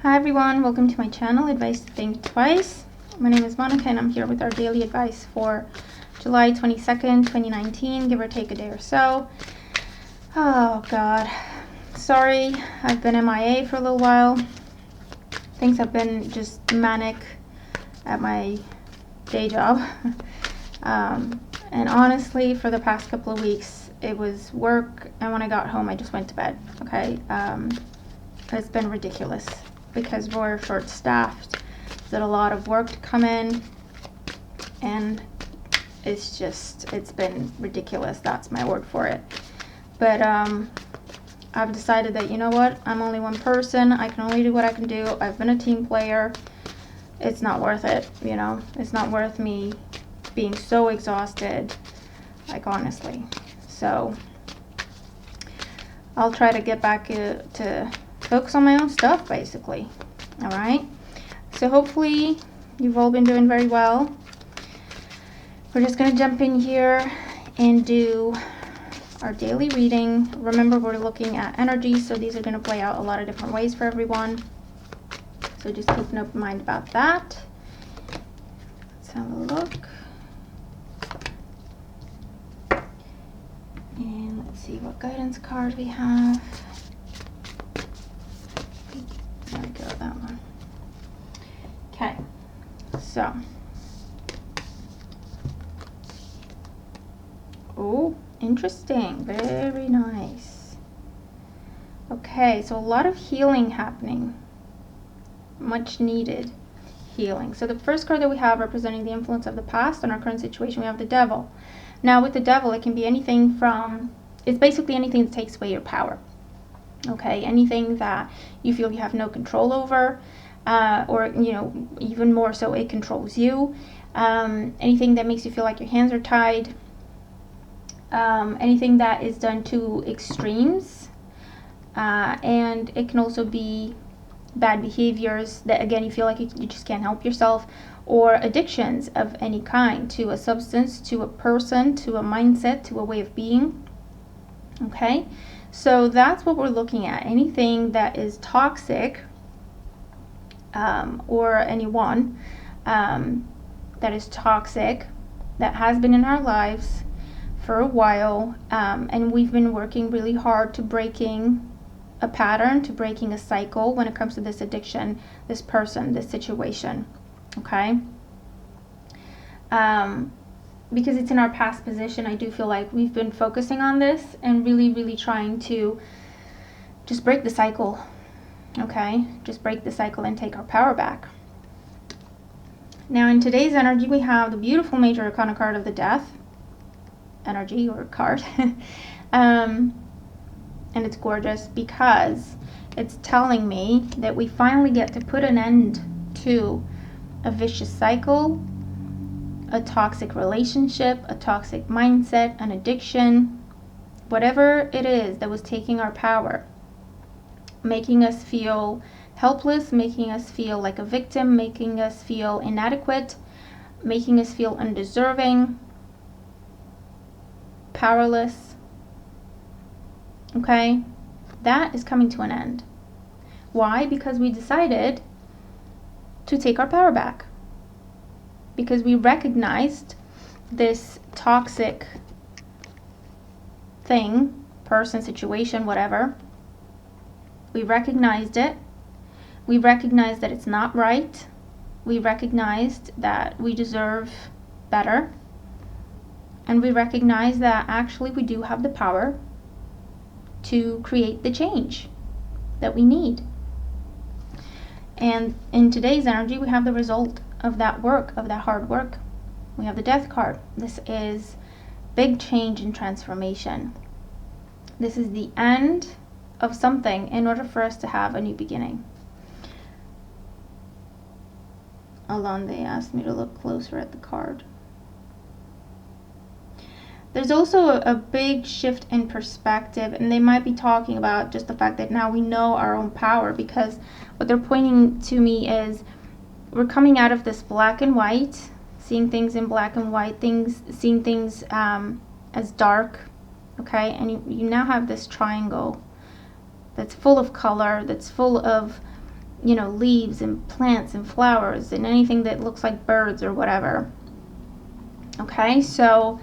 Hi everyone, welcome to my channel, Advice to Think Twice. My name is Monica and I'm here with our daily advice for July 22nd, 2019, give or take a day or so. Oh God, sorry, I've been MIA for a little while. Things have been just manic at my day job. And honestly, for the past couple of weeks, it was work, and when I got home, I just went to bed, okay? It's been ridiculous because we're short-staffed. There's a lot of work to come in, and it's been ridiculous. That's my word for it. But I've decided that, you know what, I'm only one person. I can only do what I can do. I've been a team player. It's not worth it, you know. It's not worth me being so exhausted, like, honestly. So I'll try to get back to focus on my own stuff, basically. All right, so hopefully you've all been doing very well. We're just going to jump in here and do our daily reading. Remember, we're looking at energy, so these are going to play out a lot of different ways for everyone, so just keep an open mind about that. Let's have a look. And let's see what guidance card we have. There we go, that one. Okay, so. Oh, interesting. Very nice. Okay, so a lot of healing happening. Much needed healing. So the first card that we have representing the influence of the past on our current situation, we have the Devil. Now with the Devil, it can be anything from, it's basically anything that takes away your power. Okay, anything that you feel you have no control over, or, you know, even more so, it controls you. Anything that makes you feel like your hands are tied. Anything that is done to extremes. And it can also be bad behaviors that, again, you feel like you just can't help yourself, or addictions of any kind, to a substance, to a person, to a mindset, to a way of being. Okay, so that's what we're looking at. Anything that is toxic, or anyone that is toxic, that has been in our lives for a while, and we've been working really hard to breaking a pattern, to breaking a cycle when it comes to this addiction, this person, this situation. Okay, because it's in our past position, I do feel like we've been focusing on this and really trying to just break the cycle. Okay, just break the cycle and take our power back. Now in today's energy, we have the beautiful Major Arcana card of the Death energy, or card. And it's gorgeous because it's telling me that we finally get to put an end to a vicious cycle, a toxic relationship, a toxic mindset, an addiction, whatever it is that was taking our power, making us feel helpless, making us feel like a victim, making us feel inadequate, making us feel undeserving, powerless. Okay, that is coming to an end. Why? Because we decided to take our power back. Because we recognized this toxic thing, person, situation, whatever. We recognized it. We recognized that it's not right. We recognized that we deserve better. And we recognize that actually we do have the power to create the change that we need. And in today's energy, we have the result of that work, of that hard work. We have the Death card. This is big change and transformation. This is the end of something in order for us to have a new beginning. Alon, asked me to look closer at the card. There's also a big shift in perspective, and they might be talking about just the fact that now we know our own power, because what they're pointing to me is we're coming out of this black and white, seeing things in black and white, seeing things as dark, okay? And you now have this triangle that's full of color, that's full of leaves and plants and flowers and anything that looks like birds or whatever. Okay, so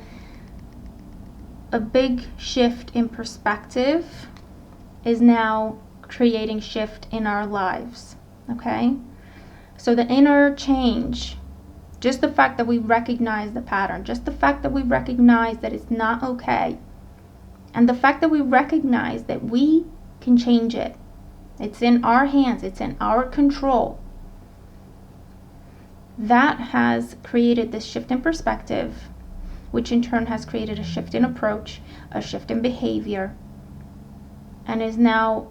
a big shift in perspective is now creating shift in our lives. Okay, so the inner change, just the fact that we recognize the pattern, just the fact that we recognize that it's not okay, and the fact that we recognize that we can change it. It's in our hands, it's in our control. That has created this shift in perspective, which in turn has created a shift in approach, a shift in behavior, and is now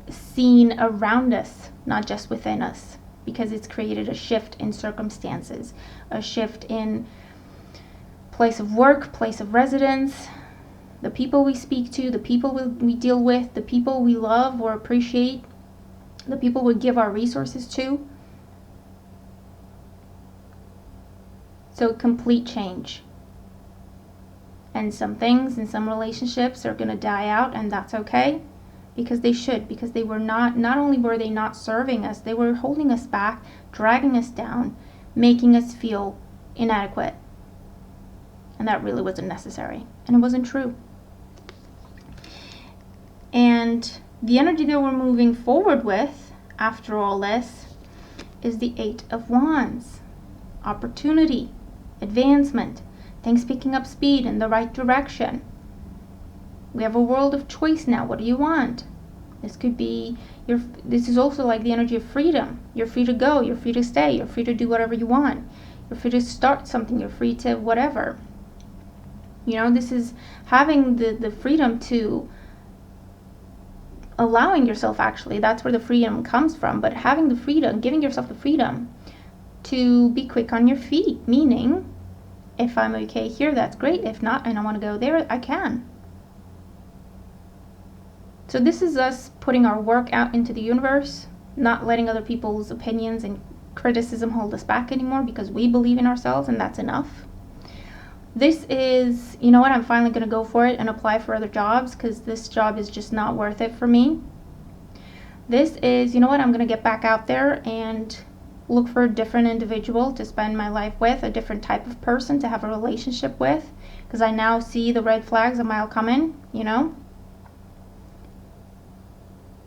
seen around us, not just within us, because it's created a shift in circumstances, a shift in place of work, place of residence, the people we speak to, the people we deal with, the people we love or appreciate, the people we give our resources to. So complete change. And some things and some relationships are going to die out, and that's okay, because they should, because they were not only were they not serving us, they were holding us back, dragging us down, making us feel inadequate. And that really wasn't necessary, and it wasn't true. And the energy that we're moving forward with after all this is the Eight of Wands. Opportunity, advancement, things picking up speed in the right direction. We have a world of choice now. What do you want? This could be this is also like the energy of freedom. You're free to go, you're free to stay, you're free to do whatever you want. You're free to start something, you're free to whatever. This is having the freedom to allowing yourself, actually, that's where the freedom comes from, but having the freedom, giving yourself the freedom to be quick on your feet, meaning if I'm okay here, that's great. If not, and I want to go there, I can. So this is us putting our work out into the universe, not letting other people's opinions and criticism hold us back anymore, because we believe in ourselves, and that's enough. This is, I'm finally going to go for it and apply for other jobs, because this job is just not worth it for me. This is, I'm going to get back out there and look for a different individual to spend my life with, a different type of person to have a relationship with, because I now see the red flags a mile coming,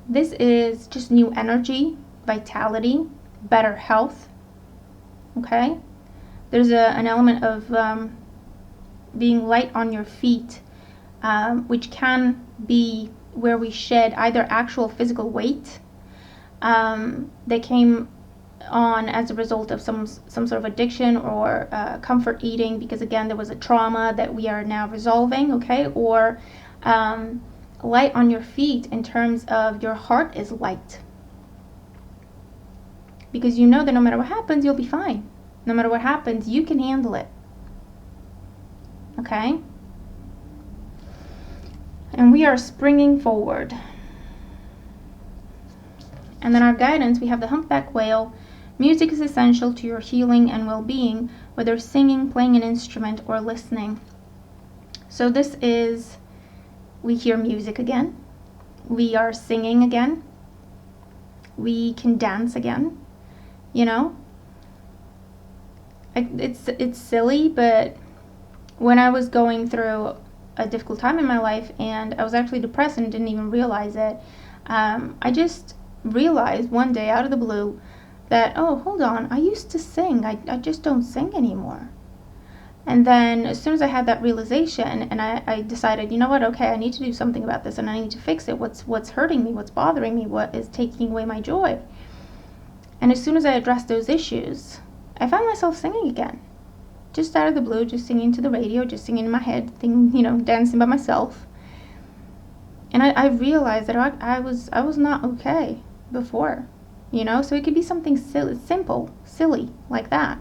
This is just new energy, vitality, better health, okay? There's an element of being light on your feet, which can be where we shed either actual physical weight that came on as a result of some sort of addiction or comfort eating, because again there was a trauma that we are now resolving, okay? Or light on your feet in terms of your heart is light, because you know that no matter what happens, you'll be fine. No matter what happens, you can handle it. Okay? And we are springing forward. And then our guidance, we have the humpback whale. Music is essential to your healing and well-being, whether singing, playing an instrument, or listening. So this is, we hear music again. We are singing again. We can dance again. It's silly, but when I was going through a difficult time in my life, and I was actually depressed and didn't even realize it, I just realized one day out of the blue that, oh, hold on, I used to sing. I just don't sing anymore. And then as soon as I had that realization, and I decided, you know what, okay, I need to do something about this, and I need to fix it. What's hurting me? What's bothering me? What is taking away my joy? And as soon as I addressed those issues, I found myself singing again. Just out of the blue, just singing to the radio, just singing in my head, dancing by myself. And I realized that I was not okay before, so it could be something silly, simple, silly like that.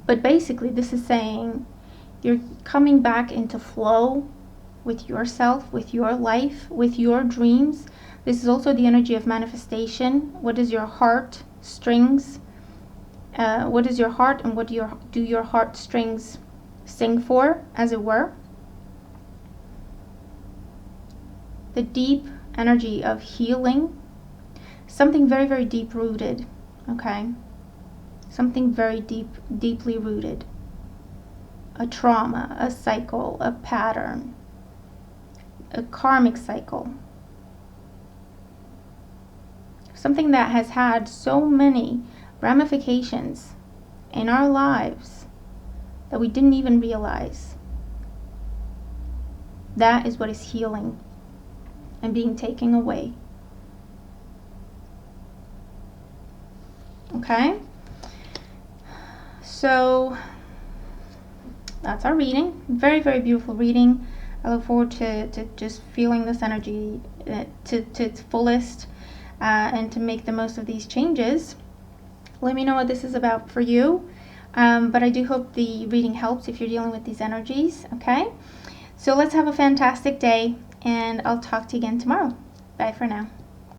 But basically, this is saying you're coming back into flow with yourself, with your life, with your dreams. This is also the energy of manifestation. What is your heart strings? What is your heart, and what do your heart strings sing for, as it were? The deep energy of healing. something very, very deep rooted, okay? Something very deeply rooted. A trauma, a cycle, a pattern, a karmic cycle. Something that has had so many ramifications in our lives that we didn't even realize. That is what is healing and being taken away. Okay? So that's our reading. Very, very beautiful reading. I look forward to just feeling this energy to its fullest, and to make the most of these changes. Let me know what this is about for you. But I do hope the reading helps if you're dealing with these energies. Okay? So let's have a fantastic day, and I'll talk to you again tomorrow. Bye for now.